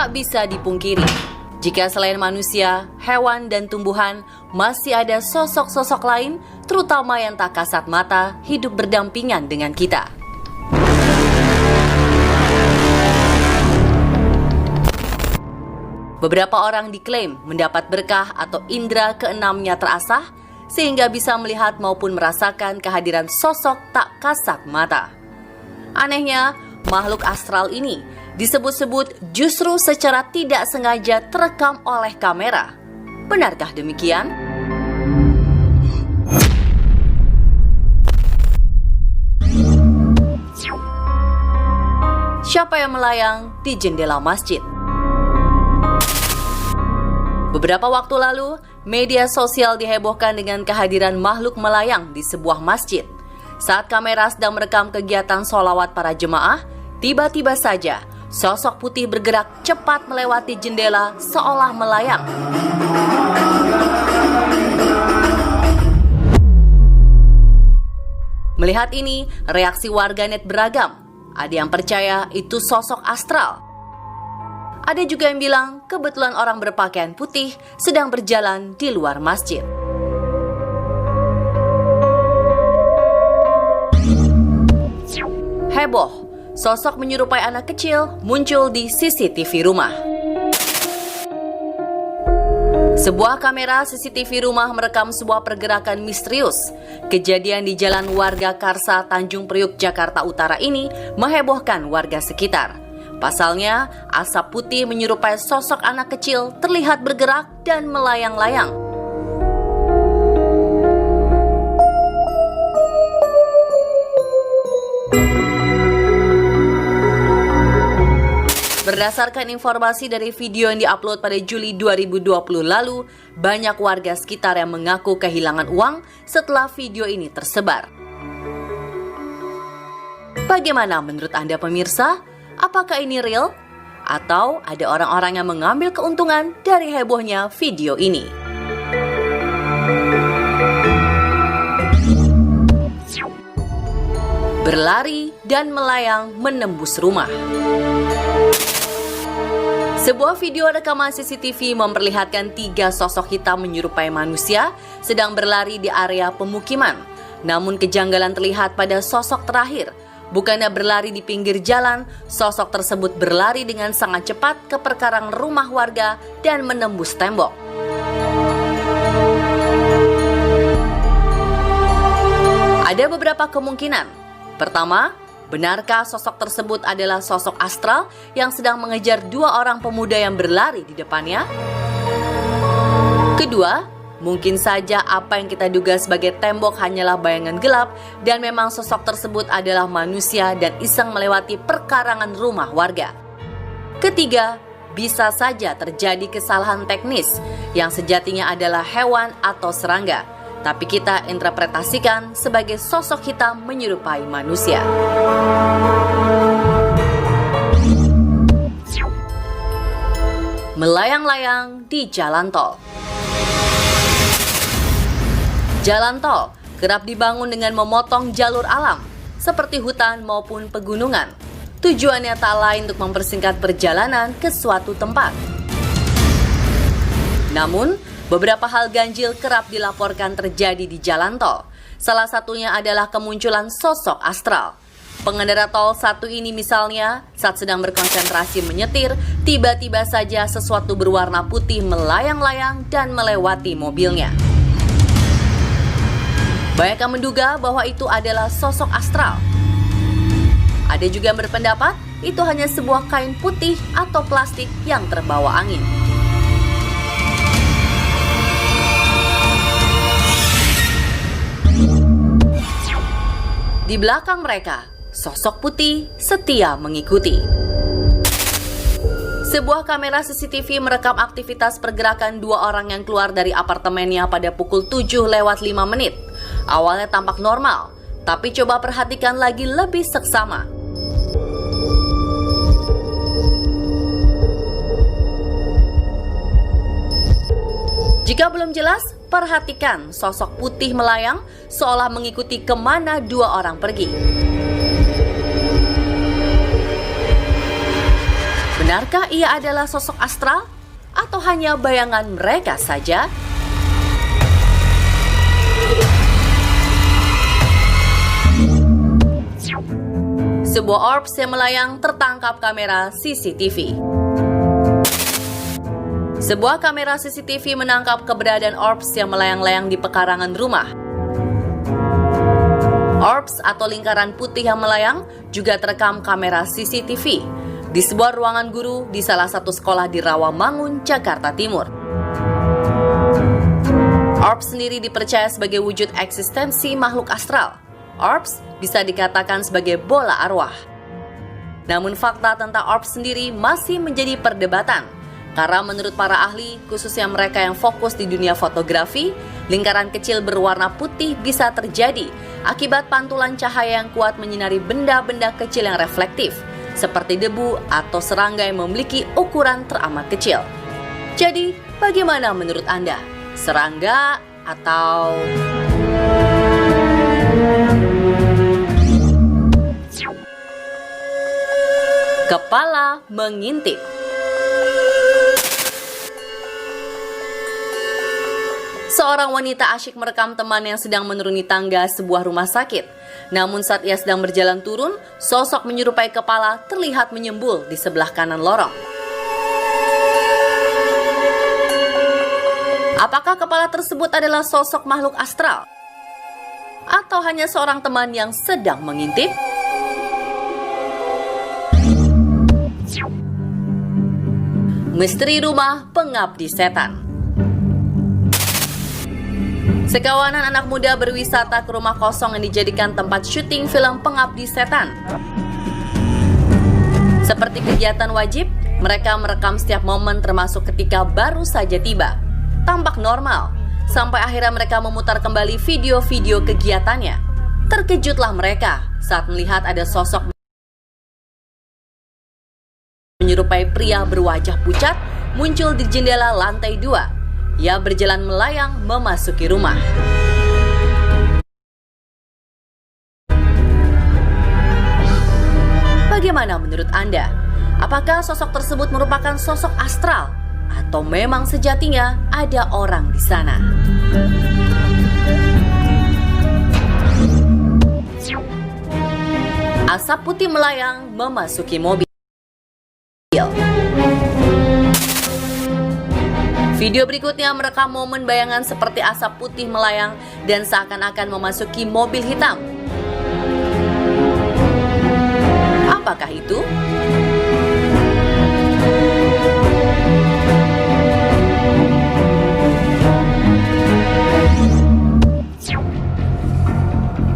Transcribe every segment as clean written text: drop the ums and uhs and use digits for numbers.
tak bisa dipungkiri, jika selain manusia, hewan, dan tumbuhan, masih ada sosok-sosok lain, terutama yang tak kasat mata, hidup berdampingan dengan kita. Beberapa orang diklaim mendapat berkah atau indera keenamnya terasah, sehingga bisa melihat maupun merasakan kehadiran sosok tak kasat mata. Anehnya, makhluk astral ini disebut-sebut justru secara tidak sengaja terekam oleh kamera. Benarkah demikian? Siapa yang melayang di jendela masjid? Beberapa waktu lalu, media sosial dihebohkan dengan kehadiran makhluk melayang di sebuah masjid. Saat kamera sedang merekam kegiatan sholawat para jemaah, tiba-tiba saja sosok putih bergerak cepat melewati jendela seolah melayang. Melihat ini, reaksi warganet beragam. Ada yang percaya itu sosok astral. Ada juga yang bilang kebetulan orang berpakaian putih sedang berjalan di luar masjid. Heboh, sosok menyerupai anak kecil muncul di CCTV rumah. Sebuah kamera CCTV rumah merekam sebuah pergerakan misterius. Kejadian di Jalan Warga Karsa, Tanjung Priuk, Jakarta Utara ini menghebohkan warga sekitar. Pasalnya, asap putih menyerupai sosok anak kecil terlihat bergerak dan melayang-layang. Berdasarkan informasi dari video yang diupload pada Juli 2020 lalu, banyak warga sekitar yang mengaku kehilangan uang setelah video ini tersebar. Bagaimana menurut Anda pemirsa? Apakah ini real? Atau ada orang-orang yang mengambil keuntungan dari hebohnya video ini? Berlari dan melayang menembus rumah. Sebuah video rekaman CCTV memperlihatkan 3 sosok hitam menyerupai manusia sedang berlari di area pemukiman. Namun kejanggalan terlihat pada sosok terakhir. Bukannya berlari di pinggir jalan, sosok tersebut berlari dengan sangat cepat ke perkarangan rumah warga dan menembus tembok. Ada beberapa kemungkinan. Pertama, benarkah sosok tersebut adalah sosok astral yang sedang mengejar 2 orang pemuda yang berlari di depannya? Kedua, mungkin saja apa yang kita duga sebagai tembok hanyalah bayangan gelap dan memang sosok tersebut adalah manusia dan iseng melewati perkarangan rumah warga. Ketiga, bisa saja terjadi kesalahan teknis yang sejatinya adalah hewan atau serangga, tapi kita interpretasikan sebagai sosok hitam menyerupai manusia. Melayang-layang di jalan tol. Jalan tol kerap dibangun dengan memotong jalur alam, seperti hutan maupun pegunungan. Tujuannya tak lain untuk mempersingkat perjalanan ke suatu tempat. Namun, beberapa hal ganjil kerap dilaporkan terjadi di jalan tol. Salah satunya adalah kemunculan sosok astral. Pengendara tol satu ini misalnya, saat sedang berkonsentrasi menyetir, tiba-tiba saja sesuatu berwarna putih melayang-layang dan melewati mobilnya. Banyak yang menduga bahwa itu adalah sosok astral. Ada juga yang berpendapat itu hanya sebuah kain putih atau plastik yang terbawa angin. Di belakang mereka, sosok putih setia mengikuti. Sebuah kamera CCTV merekam aktivitas pergerakan 2 orang yang keluar dari apartemennya pada pukul 7:05. Awalnya tampak normal, tapi coba perhatikan lagi lebih seksama. Jika belum jelas, perhatikan sosok putih melayang seolah mengikuti kemana 2 orang pergi. Benarkah ia adalah sosok astral atau hanya bayangan mereka saja? Sebuah orbs yang melayang tertangkap kamera CCTV. Sebuah kamera CCTV menangkap keberadaan orbs yang melayang-layang di pekarangan rumah. Orbs atau lingkaran putih yang melayang juga terekam kamera CCTV di sebuah ruangan guru di salah satu sekolah di Rawamangun, Jakarta Timur. Orbs sendiri dipercaya sebagai wujud eksistensi makhluk astral. Orbs bisa dikatakan sebagai bola arwah. Namun fakta tentang orbs sendiri masih menjadi perdebatan. Karena menurut para ahli, khususnya mereka yang fokus di dunia fotografi, lingkaran kecil berwarna putih bisa terjadi akibat pantulan cahaya yang kuat menyinari benda-benda kecil yang reflektif, seperti debu atau serangga yang memiliki ukuran teramat kecil. Jadi, bagaimana menurut Anda? Serangga atau... kepala mengintip? Seorang wanita asyik merekam teman yang sedang menuruni tangga sebuah rumah sakit. Namun saat ia sedang berjalan turun, sosok menyerupai kepala terlihat menyembul di sebelah kanan lorong. Apakah kepala tersebut adalah sosok makhluk astral? Atau hanya seorang teman yang sedang mengintip? Misteri rumah pengabdi setan. Sekawanan anak muda berwisata ke rumah kosong yang dijadikan tempat syuting film Pengabdi Setan. Seperti kegiatan wajib, mereka merekam setiap momen termasuk ketika baru saja tiba. Tampak normal, sampai akhirnya mereka memutar kembali video-video kegiatannya. Terkejutlah mereka saat melihat ada sosok menyerupai pria berwajah pucat muncul di jendela lantai 2. Ia berjalan melayang memasuki rumah. Bagaimana menurut Anda? Apakah sosok tersebut merupakan sosok astral atau memang sejatinya ada orang di sana? Asap putih melayang memasuki mobil. Video berikutnya merekam momen bayangan seperti asap putih melayang dan seakan-akan memasuki mobil hitam. Apakah itu?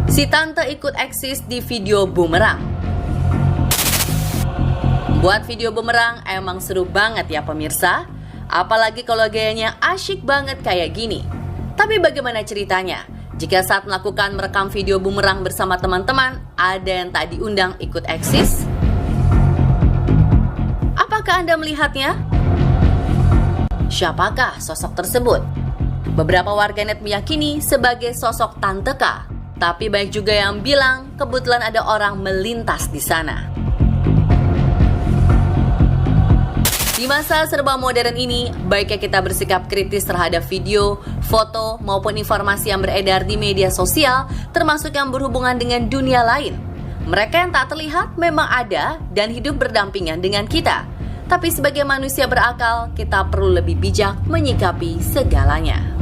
Si tante ikut eksis di video bumerang. Buat video bumerang emang seru banget ya pemirsa. Apalagi kalau gayanya asyik banget kayak gini. Tapi bagaimana ceritanya? Jika saat melakukan merekam video bumerang bersama teman-teman, ada yang tak diundang ikut eksis? Apakah Anda melihatnya? Siapakah sosok tersebut? Beberapa warganet meyakini sebagai sosok Tante K. Tapi banyak juga yang bilang kebetulan ada orang melintas di sana. Di masa serba modern ini, baiknya kita bersikap kritis terhadap video, foto, maupun informasi yang beredar di media sosial, termasuk yang berhubungan dengan dunia lain. Mereka yang tak terlihat memang ada dan hidup berdampingan dengan kita. Tapi sebagai manusia berakal, kita perlu lebih bijak menyikapi segalanya.